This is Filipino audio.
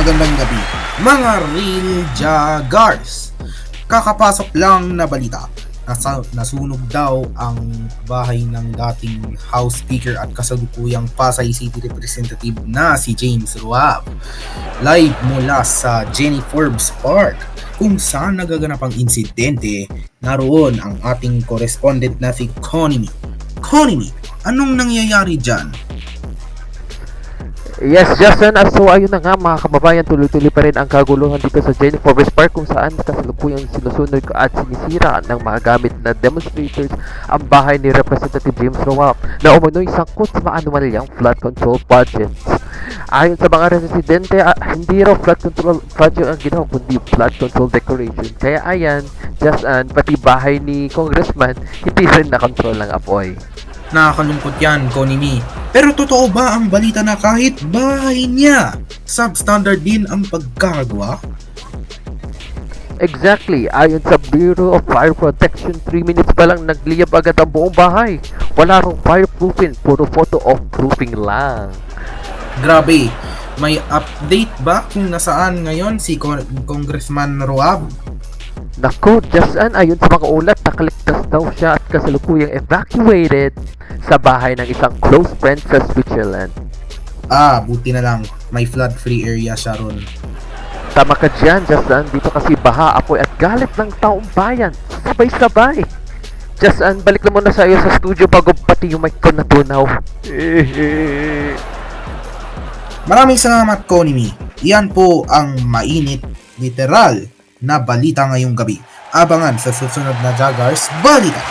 magandang gabi, mga real Jaguars. Kakapasok lang na balita. Nasunog daw ang bahay ng dating House Speaker at kasalukuyang Pasay City Representative na si James Ruab. Live mula sa Jenny Forbes Park, kung saan nagaganap ang insidente, naroon ang ating correspondent na si Connie. Connie, anong nangyayari dyan? Yes, Justin. So ayun na nga mga kababayan, tuloy-tuloy pa rin ang kaguluhan dito sa Jenny Forbes Park kung saan kasalukuyang sinusunog at sinisira ng mga gamit na demonstrators ang bahay ni Representative James Ruab na umano'y sangkot sa maanumalyang flood control projects. Ayon sa mga residente, hindi raw flood control project ang ginawa kundi flood control decoration. Kaya ayan, Justin, pati bahay ni Congressman hindi rin na-control ng apoy. Nakakalungkot yan, Konimi. Pero totoo ba ang balita na kahit bahay niya, substandard din ang pagkagawa? Exactly. Ayon sa Bureau of Fire Protection, 3 minutes pa lang nagliyab agad ang buong bahay. Wala rong fireproofing, puro photo of proofing lang. Grabe, may update ba kung nasaan ngayon si Congressman Ruab? Naku, Justin, ayon sa mga ulat, nakaligtas daw siya at kasalukuyang evacuated sa bahay ng isang close friend sa Switzerland. Buti na lang, may flood-free area siya ron. Tama ka dyan, Justin. Dito kasi baha, apoy at galit ng taong bayan. Sabay-sabay. Justin, balik na muna sa iyo sa studio bago pati yung mic ko natunaw. Maraming salamat, Konimi. Iyan po ang mainit, literal na balita ngayong gabi. Abangan sa susunod na Jaguars Balita.